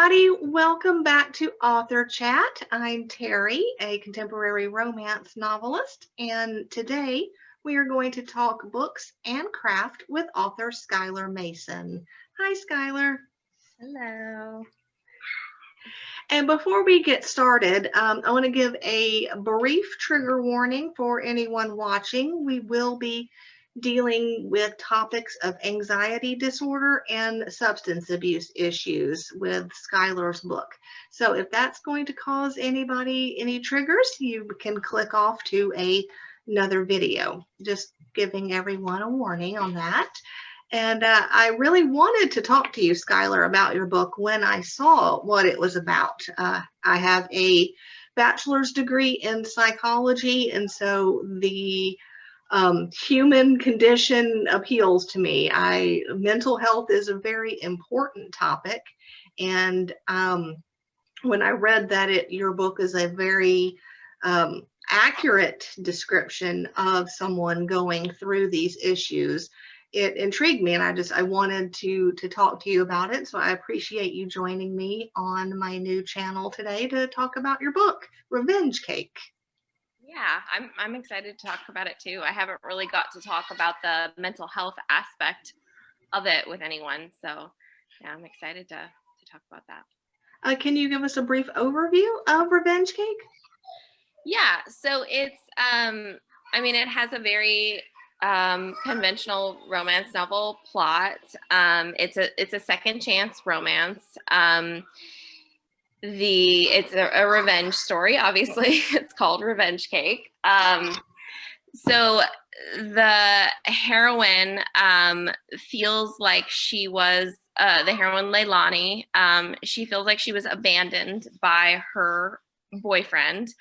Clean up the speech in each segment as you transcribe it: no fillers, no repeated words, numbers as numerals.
everybody. Welcome back to Author Chat. I'm Terri, a contemporary romance novelist, and today we are going to talk books and craft with author Skyler Mason. Hi, Skyler. Hello. And before we get started, I want to give a brief trigger warning for anyone watching. We will be dealing with topics of anxiety disorder and substance abuse issues with Skyler's book. So if that's going to cause anybody any triggers, you can click off to another video. Just giving everyone a warning on that. And I really wanted to talk to you, Skyler, about your book when I saw what it was about. I have a bachelor's degree in psychology, and so the human condition appeals to me. Mental health is a very important topic, and when I read that your book is a very accurate description of someone going through these issues, it intrigued me, and I wanted to talk to you about it. So I appreciate you joining me on my new channel today to talk about your book, Revenge Cake. Yeah, I'm excited to talk about it too. I haven't really got to talk about the mental health aspect of it with anyone, so yeah, I'm excited to talk about that. Can you give us a brief overview of Revenge Cake? Yeah, so it's it has a very conventional romance novel plot. It's a second chance romance. It's a revenge story, obviously. It's called Revenge Cake. So the heroine feels like she was the heroine Leilani. She feels like she was abandoned by her boyfriend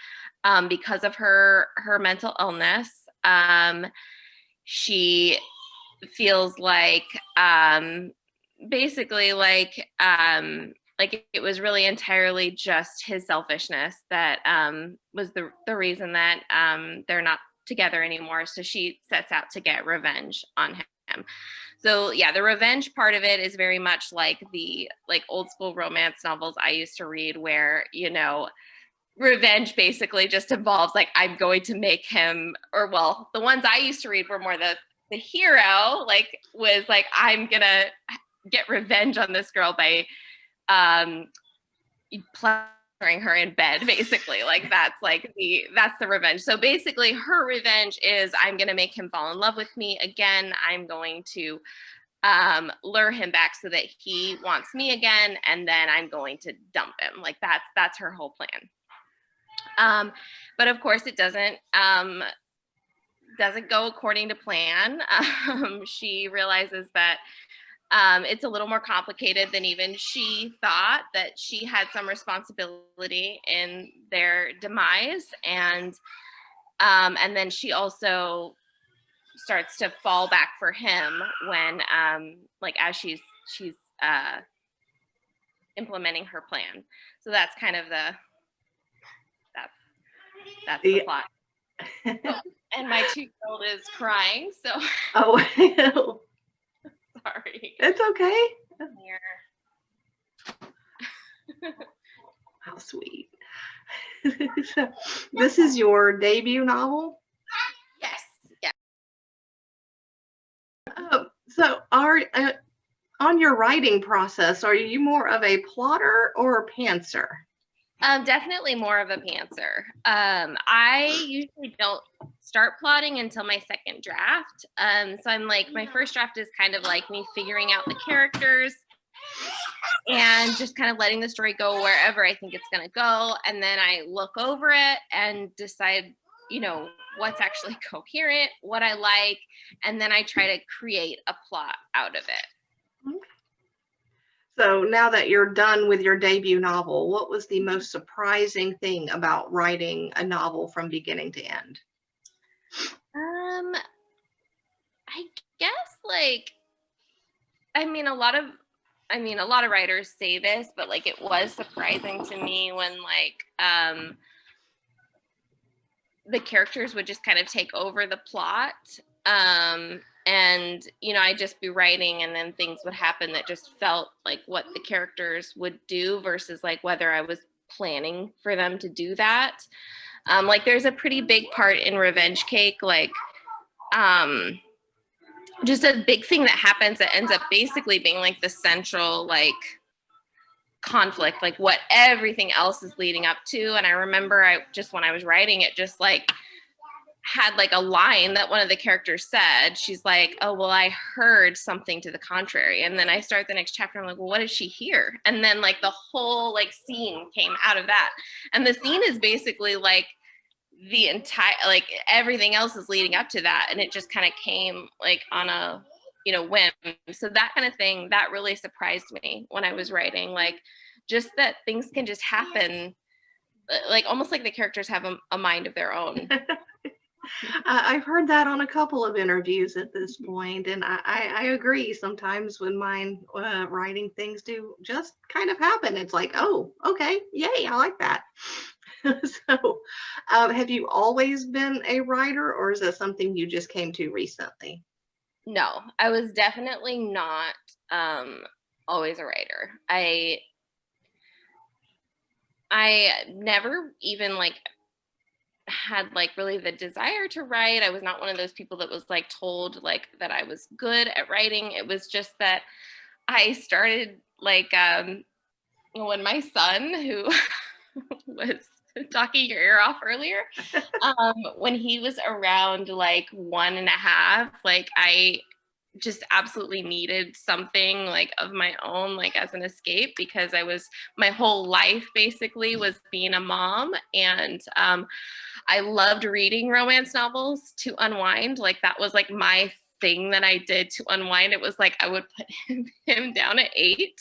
because of her mental illness. She feels like basically like it was really entirely just his selfishness that was the reason that they're not together anymore. So she sets out to get revenge on him. So yeah, the revenge part of it is very much like the old school romance novels I used to read, where, you know, revenge basically just involves like, I'm going to make him, or well, the ones I used to read were more the hero was like, I'm gonna get revenge on this girl by pleasuring her in bed, basically. That's the revenge. So basically her revenge is, I'm going to make him fall in love with me again. I'm going to lure him back so that he wants me again, and then I'm going to dump him. That's her whole plan. But of course it doesn't go according to plan. She realizes that it's a little more complicated than even she thought, that she had some responsibility in their demise. And then she also starts to fall back for him when, as she's implementing her plan. So that's kind of that's the plot. And my 2-year-old is crying, so. Oh. Sorry. It's okay. How sweet. So, this is your debut novel? Yes. Yeah. So on your writing process, are you more of a plotter or a pantser? Definitely more of a pantser. I usually don't start plotting until my second draft. So I'm like, my first draft is kind of like me figuring out the characters and just kind of letting the story go wherever I think it's going to go. And then I look over it and decide, you know, what's actually coherent, what I like, and then I try to create a plot out of it. Okay. So now that you're done with your debut novel, what was the most surprising thing about writing a novel from beginning to end? I guess a lot of writers say this, but it was surprising to me when the characters would just kind of take over the plot. And, I'd just be writing and then things would happen that just felt like what the characters would do versus like whether I was planning for them to do that. Like there's a pretty big part in Revenge Cake, like just a big thing that happens that ends up basically being like the central like conflict, like what everything else is leading up to. And I remember when I was writing it, just like had like a line that one of the characters said. She's like, oh, well, I heard something to the contrary. And then I start the next chapter. I'm like, well, what did she hear? And then like the whole like scene came out of that. And the scene is basically like the entire, like everything else is leading up to that. And it just kind of came like on a, whim. So that kind of thing, that really surprised me when I was writing, like just that things can just happen, like almost like the characters have a mind of their own. I've heard that on a couple of interviews at this point, and I agree. Sometimes when mine writing things do just kind of happen, it's like, oh, okay, yay, I like that. So, have you always been a writer, or is that something you just came to recently? No, I was definitely not always a writer. I never even like had like really the desire to write. I was not one of those people that was like told like that I was good at writing. It was just that I started like when my son, who was talking your ear off earlier, when he was around like 1.5, like I just absolutely needed something like of my own, like as an escape, because my whole life basically was being a mom. And I loved reading romance novels to unwind. Like that was like my thing that I did to unwind. It was like I would put him down at 8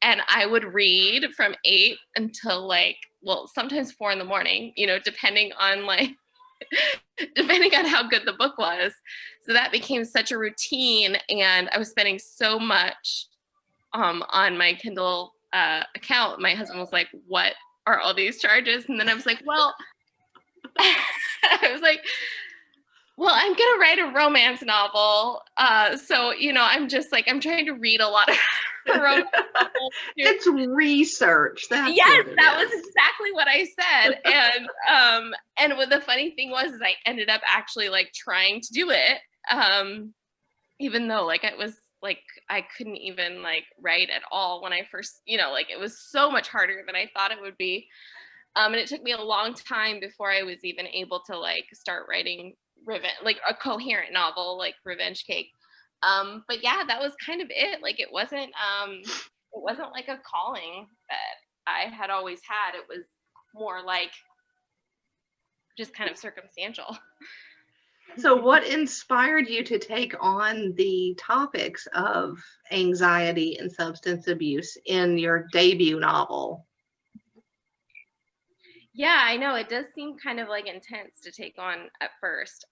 and I would read from 8 until like, well, sometimes 4 a.m, depending on how good the book was. So that became such a routine, and I was spending so much on my Kindle account. My husband was like, what are all these charges? And then I was like, well, I'm gonna write a romance novel. So, I'm just like, I'm trying to read a lot of romance novels. It's research. Yes, that was exactly what I said. And what the funny thing was is I ended up actually like trying to do it. Even though like it was like I couldn't even like write at all when I first, like it was so much harder than I thought it would be. And it took me a long time before I was even able to like start writing like a coherent novel like Revenge Cake. But yeah, that was kind of it. Like it wasn't like a calling that I had always had. It was more like just kind of circumstantial. So what inspired you to take on the topics of anxiety and substance abuse in your debut novel? Yeah, I know. It does seem kind of like intense to take on at first.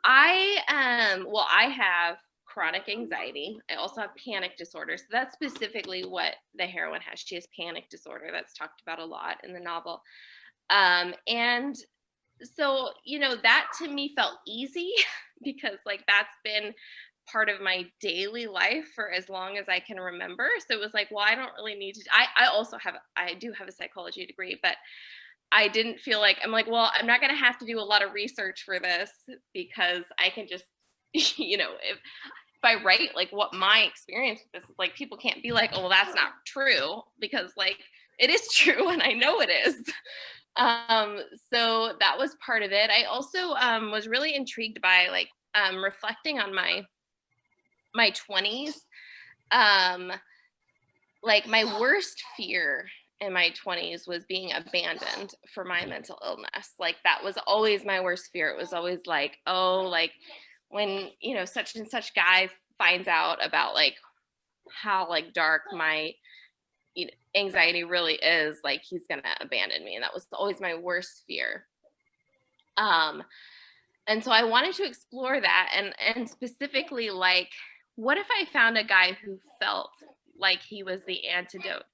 I have chronic anxiety. I also have panic disorder. So that's specifically what the heroine has. She has panic disorder. That's talked about a lot in the novel. And so, that to me felt easy because like that's been part of my daily life for as long as I can remember. So it was like, well, I don't really need to. I do have a psychology degree, but I didn't feel like, I'm like, well, I'm not going to have to do a lot of research for this because I can just, if I write like what my experience with this is, like people can't be like, oh, well, that's not true, because like it is true and I know it is. So that was part of it. I also was really intrigued by like reflecting on my 20s. Like my worst fear in my 20s was being abandoned for my mental illness. Like that was always my worst fear. It was always like, oh, like when, such and such guy finds out about like how like dark my anxiety really is, like he's gonna abandon me. And that was always my worst fear. And so I wanted to explore that and specifically like, what if I found a guy who felt like he was the antidote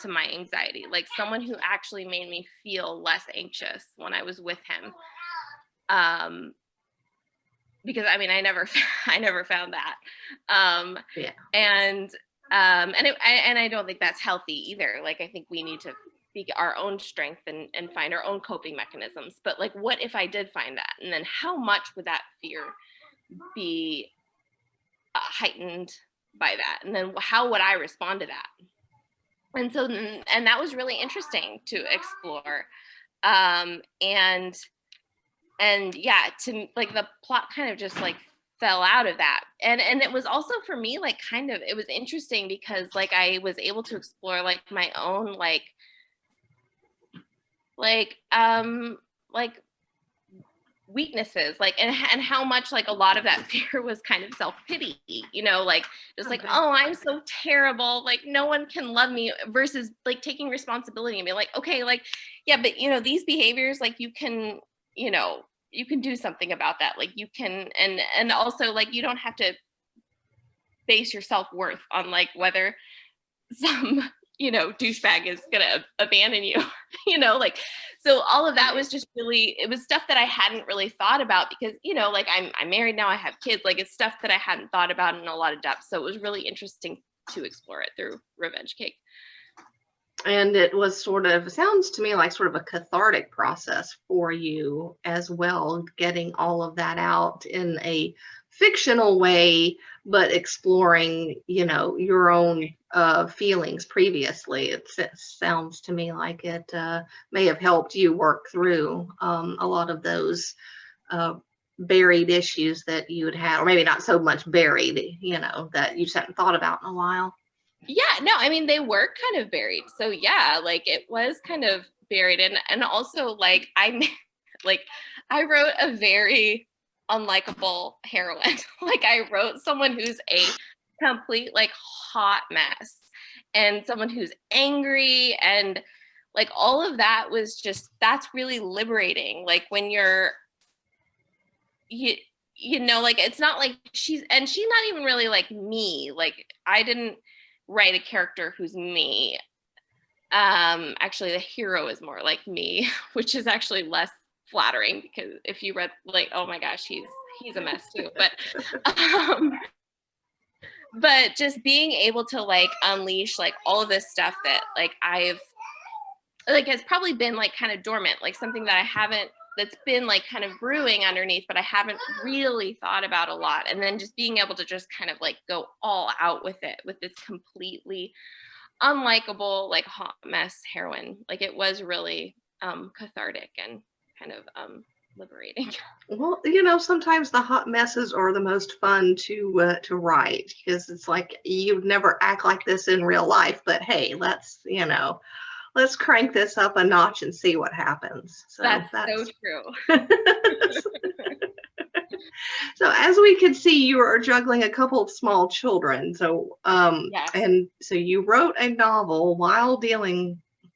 to my anxiety, like someone who actually made me feel less anxious when I was with him. because I mean, I never found that. Yeah. And I don't think that's healthy either. Like, I think we need to speak our own strength and find our own coping mechanisms. But like, what if I did find that? And then how much would that fear be heightened by that? And then how would I respond to that? And so, and that was really interesting to explore. And yeah, to like, the plot kind of just like fell out of that. And it was also for me, like, kind of, it was interesting because like I was able to explore like my own like weaknesses, like, and how much like a lot of that fear was kind of self-pity, you know, like just like, oh, I'm so terrible, like no one can love me, versus like taking responsibility and being like, okay, like, yeah, but you know, these behaviors, like you can, you know, you can do something about that, like you can, and also like you don't have to base your self-worth on like whether some, you know, douchebag is gonna abandon you, you know, like, so all of that was just really, it was stuff that I hadn't really thought about because, you know, like I'm married now, I have kids, like it's stuff that I hadn't thought about in a lot of depth. So it was really interesting to explore it through Revenge Cake. And it was sort of, sounds to me like sort of a cathartic process for you as well, getting all of that out in a fictional way, but exploring, you know, your own feelings previously. It sounds to me like it may have helped you work through a lot of those buried issues that you had had, or maybe not so much buried, you know, that you just hadn't thought about in a while. Yeah, no, I mean, they were kind of buried. So yeah, like it was kind of buried. And also like like I wrote a very unlikable heroine. Like I wrote someone who's a complete like hot mess, and someone who's angry, and like all of that was just, that's really liberating. Like when you know, like it's not like she's not even really like me. Like I didn't write a character who's me. Actually the hero is more like me, which is actually less flattering because if you read like, oh my gosh, he's a mess too. But just being able to like unleash like all of this stuff that like I've like has probably been like kind of dormant, like something that I haven't, that's been like kind of brewing underneath, but I haven't really thought about a lot. And then just being able to just kind of like go all out with it, with this completely unlikable, like hot mess heroine. Like it was really cathartic and kind of liberating. Well, you know, sometimes the hot messes are the most fun to write, because it's like you'd never act like this in real life, but hey, let's, you know, let's crank this up a notch and see what happens. So that's so true. So as we can see, you are juggling a couple of small children. So Yes. and so you wrote a novel while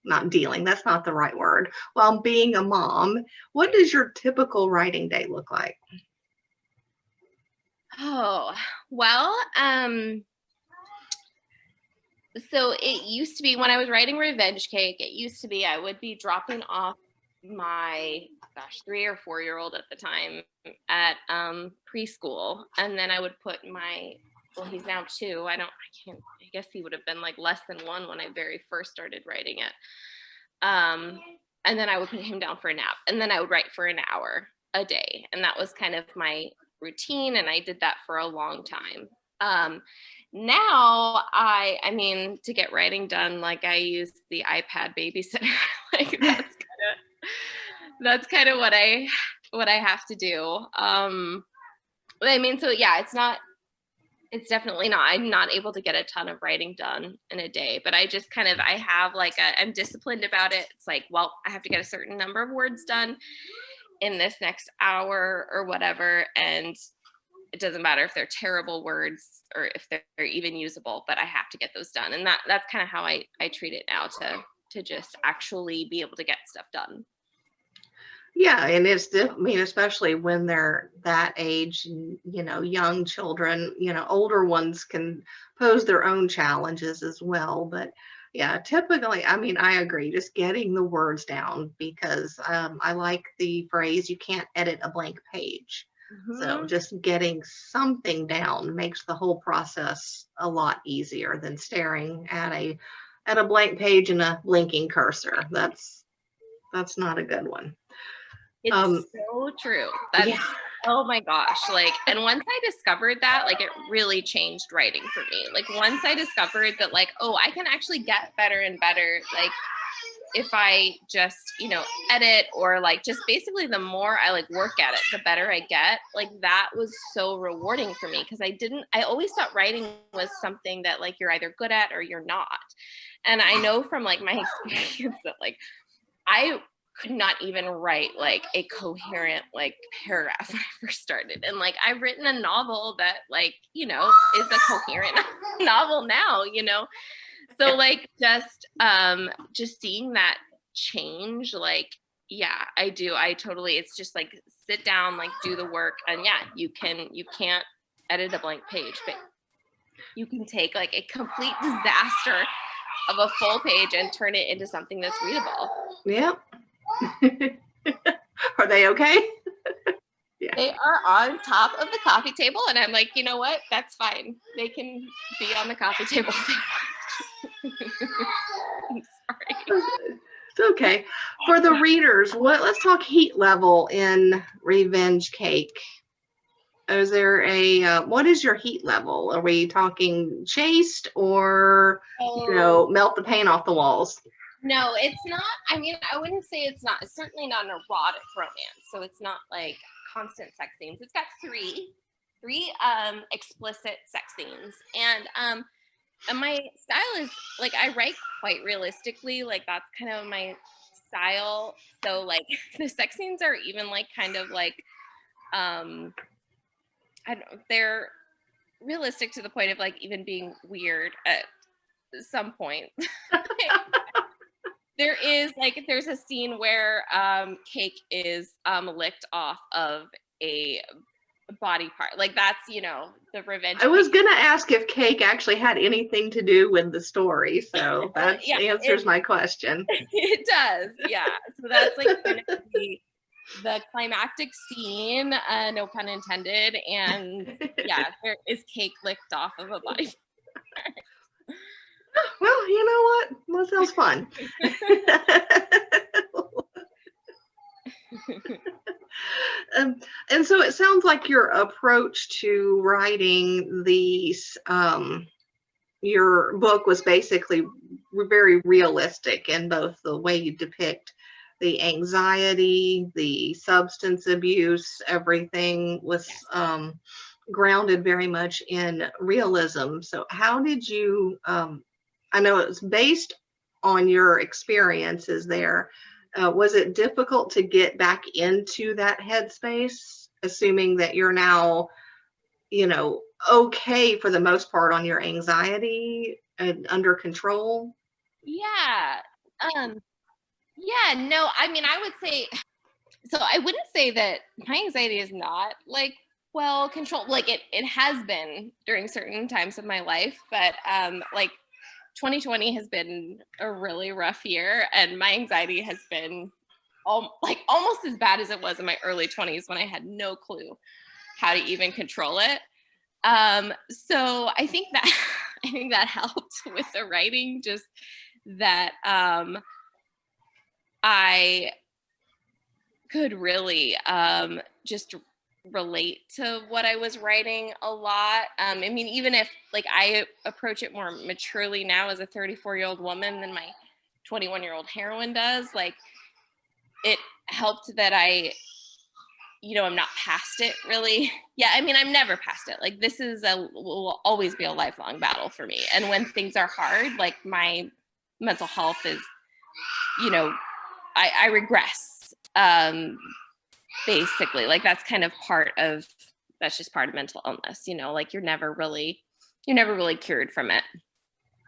not dealing, that's not the right word, while being a mom. What does your typical writing day look like? Oh, well, so it used to be when I was writing Revenge Cake, it used to be I would be dropping off my 3 or 4 year old at the time at preschool, and then I would put my, well, he's now 2, I guess he would have been like less than 1 when I very first started writing it, and then I would put him down for a nap, and then I would write for an hour a day, and that was kind of my routine, and I did that for a long time. Now I mean, to get writing done, like I use the iPad babysitter. Like that's kind of what I have to do. I mean, so yeah, it's definitely not, I'm not able to get a ton of writing done in a day, but I just kind of, I have like I'm disciplined about it. It's like, well, I have to get a certain number of words done in this next hour or whatever, and it doesn't matter if they're terrible words or if they're even usable, but I have to get those done. And that's kind of how I treat it now, to just actually be able to get stuff done. Yeah, and I mean, especially when they're that age, you know, young children, you know, older ones can pose their own challenges as well. But yeah, typically, I mean, I agree, just getting the words down, because I like the phrase, you can't edit a blank page. So just getting something down makes the whole process a lot easier than staring at a blank page and a blinking cursor. That's not a good one. It's so true. That's, yeah. oh my gosh. Like, and once I discovered that, like, it really changed writing for me. Like, once I discovered that, like, oh, I can actually get better and better, like, if I just, you know, edit, or like just basically the more I like work at it, the better I get. Like, that was so rewarding for me, because I always thought writing was something that like you're either good at or you're not. And I know from like my experience that like I could not even write like a coherent like paragraph when I first started. And like I've written a novel that like, you know, is a coherent novel now, you know. So like just seeing that change, like, yeah, I do. I totally, it's just like sit down, like do the work. And yeah, you can't edit a blank page, but you can take like a complete disaster of a full page and turn it into something that's readable. Yep. Are they okay? Yeah. They are on top of the coffee table, and I'm like, you know what? That's fine. They can be on the coffee table. I'm sorry. It's okay. For the readers, let's talk heat level in Revenge Cake. Is there what is your heat level? Are we talking chaste, or, you know, melt the paint off the walls? No, it's not. I mean, I wouldn't say it's not. It's certainly not an erotic romance. So it's not like constant sex scenes. It's got three explicit sex scenes. And my style is like, I write quite realistically. Like, that's kind of my style. So like the sex scenes are even like kind of like I don't know, they're realistic to the point of like even being weird at some point. There's a scene where Cake is licked off of a body part. Like, that's, you know, the revenge. I was gonna ask if Cake actually had anything to do with the story, so that answers my question. It does, yeah. So that's like kind of the climactic scene, no pun intended, and yeah, there is Cake licked off of a body part. Well, you know what? That sounds fun. And so it sounds like your approach to writing these, your book was basically very realistic in both the way you depict the anxiety, the substance abuse, everything was grounded very much in realism. So how did you, I know it was based on your experiences there. Was it difficult to get back into that headspace, assuming that you're now, you know, okay for the most part on your anxiety and under control? Yeah. Yeah, no, I mean, I would say, so I wouldn't say that my anxiety is not like well controlled. Like it has been during certain times of my life, but like 2020 has been a really rough year, and my anxiety has been almost as bad as it was in my early 20s when I had no clue how to even control it. So I think that helped with the writing, just that I could really just relate to what I was writing a lot. I mean, even if like I approach it more maturely now as a 34-year-old woman than my 21-year-old heroine does, like it helped that I, you know, I'm not past it really. Yeah, I mean, I'm never past it. Like this will always be a lifelong battle for me. And when things are hard, like my mental health is, you know, I regress. Basically, like that's just part of mental illness, you know, like you're never really cured from it.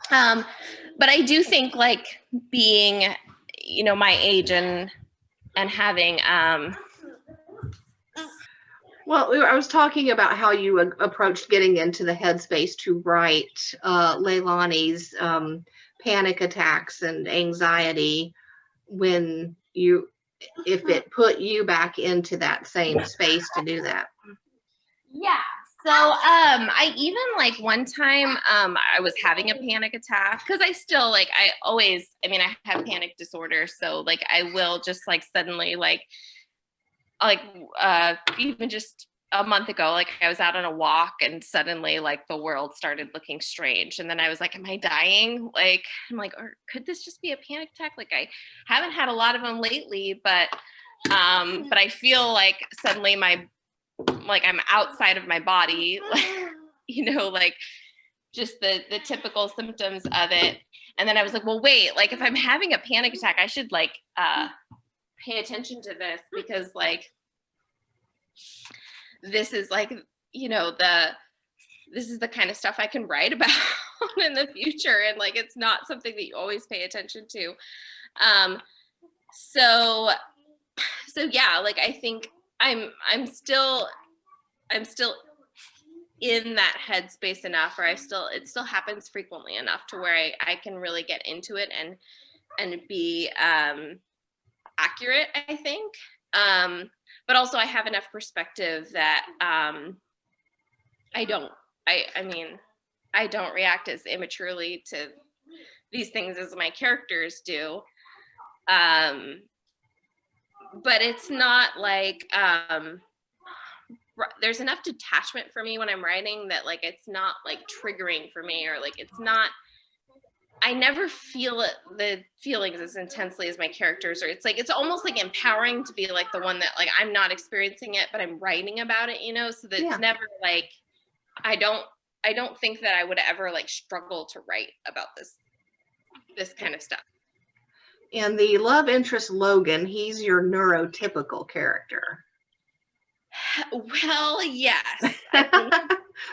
But I do think like being, you know, my age and having well, I was talking about how you approached getting into the headspace to write Leilani's panic attacks and anxiety, when if it put you back into that same space to do that. Yeah. So I even like one time I was having a panic attack because I still like I always I mean I have panic disorder, so like I will just like suddenly like even just a month ago, like I was out on a walk and suddenly like the world started looking strange. And then I was like, am I dying? Like, I'm like, or could this just be a panic attack? Like I haven't had a lot of them lately, but I feel like suddenly like I'm outside of my body, like, like just the typical symptoms of it. And then I was like, well, wait, like if I'm having a panic attack, I should like pay attention to this because like this is like this is the kind of stuff I can write about in the future, and like it's not something that you always pay attention to. So yeah, like I think I'm still in that headspace enough, or it still happens frequently enough to where I can really get into it and be accurate, I think. But also I have enough perspective that I don't react as immaturely to these things as my characters do. But it's not like there's enough detachment for me when I'm writing that like it's not like triggering for me, or like it's not, I never feel the feelings as intensely as my characters, or it's like it's almost like empowering to be like the one that like I'm not experiencing it but I'm writing about it, so that it's never like I don't think that I would ever like struggle to write about this kind of stuff. And the love interest Logan, he's your neurotypical character. Well, yes.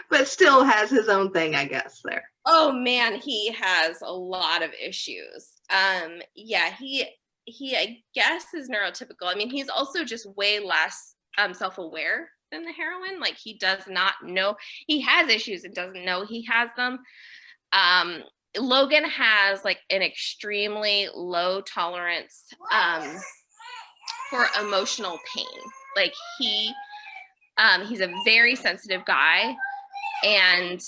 But still has his own thing, I guess, there. Oh man, he has a lot of issues. Yeah, he I guess is neurotypical. I mean, he's also just way less self-aware than the heroine. Like he does not know he has issues and doesn't know he has them. Logan has like an extremely low tolerance for emotional pain. Like he's a very sensitive guy, and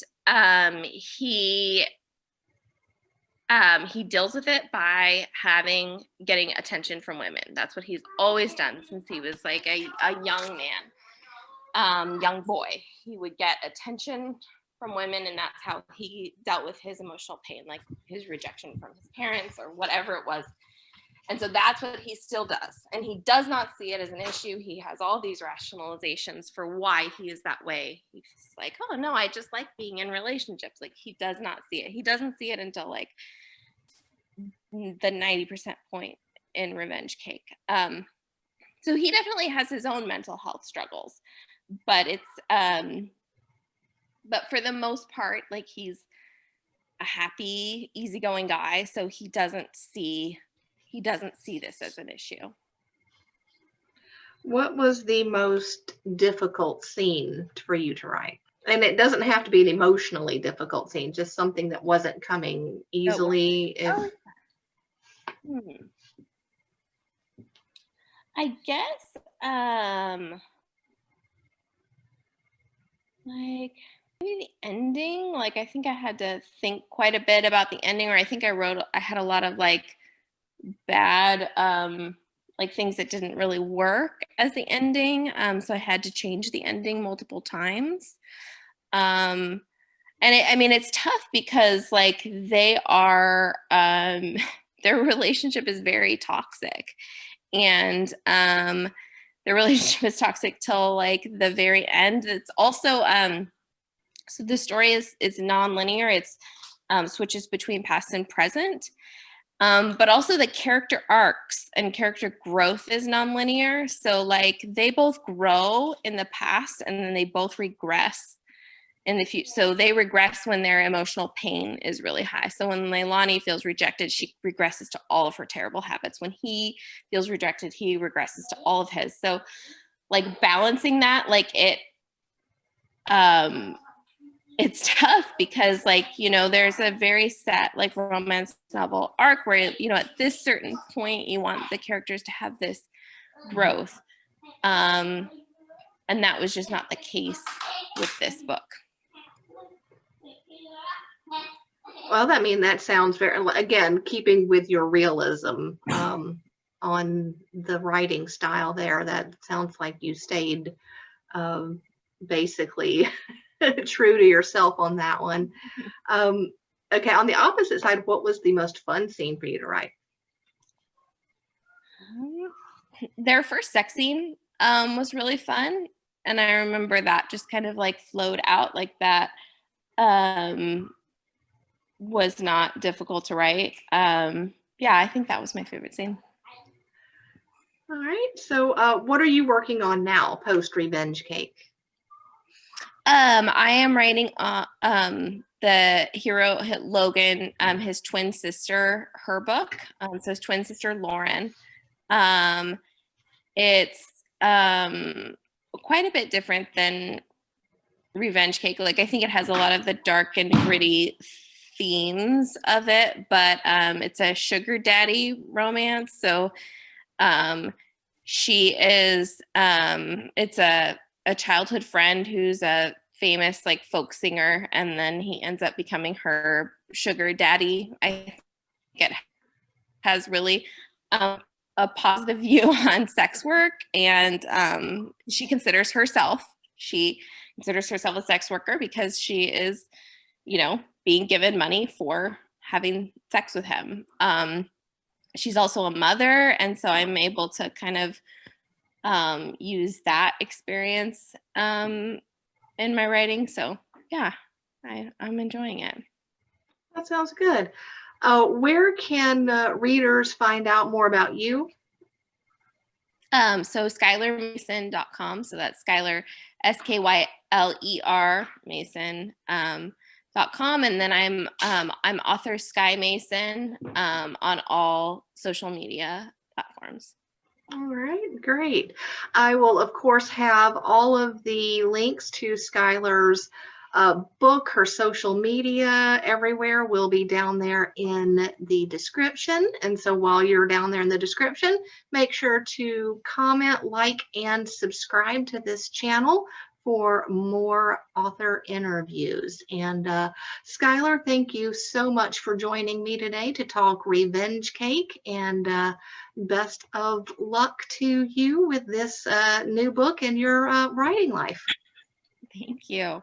he deals with it by getting attention from women. That's what he's always done since he was like a young man, young boy. He would get attention from women, and that's how he dealt with his emotional pain, like his rejection from his parents or whatever it was. And so that's what he still does. And he does not see it as an issue. He has all these rationalizations for why he is that way. He's like, oh, no, I just like being in relationships. Like he does not see it. He doesn't see it until like the 90% point in Revenge Cake. So he definitely has his own mental health struggles. But but for the most part, like he's a happy, easygoing guy. So he doesn't see this as an issue. What was the most difficult scene for you to write? And it doesn't have to be an emotionally difficult scene, just something that wasn't coming easily. I guess like maybe the ending. Like I think I had to think quite a bit about the ending, or I think I had a lot of like bad like things that didn't really work as the ending, so I had to change the ending multiple times. And it's tough because like they are their relationship is very toxic, and their relationship is toxic till like the very end. It's also so the story is non-linear. It's switches between past and present. But also the character arcs and character growth is nonlinear. So like they both grow in the past and then they both regress in the future. So they regress when their emotional pain is really high. So when Leilani feels rejected, she regresses to all of her terrible habits. When he feels rejected, he regresses to all of his. So like balancing that, like it's tough because like, there's a very set like romance novel arc where, at this certain point you want the characters to have this growth. And that was just not the case with this book. Well, I mean, that sounds very, again, keeping with your realism on the writing style there. That sounds like you stayed basically true to yourself on that one. Okay, on the opposite side, what was the most fun scene for you to write? Their first sex scene was really fun. And I remember that just kind of like flowed out like that. Was not difficult to write. Yeah, I think that was my favorite scene. All right. So what are you working on now post Revenge Cake? I am writing the hero Logan, his twin sister, her book. So his twin sister Lauren. It's quite a bit different than Revenge Cake. Like I think it has a lot of the dark and gritty themes of it, but it's a sugar daddy romance. So she is it's a childhood friend who's a famous like folk singer, and then he ends up becoming her sugar daddy. I think it has really a positive view on sex work, and she considers herself a sex worker because she is, being given money for having sex with him. She's also a mother, and so I'm able to kind of use that experience in my writing. So yeah, I'm enjoying it. That sounds good. Where can readers find out more about you? So SkylerMason.com. So that's Skyler, SKYLER Mason. .com, and then I'm author Sky Mason on all social media platforms. All right, great. I will, of course, have all of the links to Skyler's book, her social media, everywhere will be down there in the description. And so while you're down there in the description, make sure to comment, like, and subscribe to this channel for more author interviews. And Skyler, thank you so much for joining me today to talk Revenge Cake, and best of luck to you with this new book and your writing life. Thank you.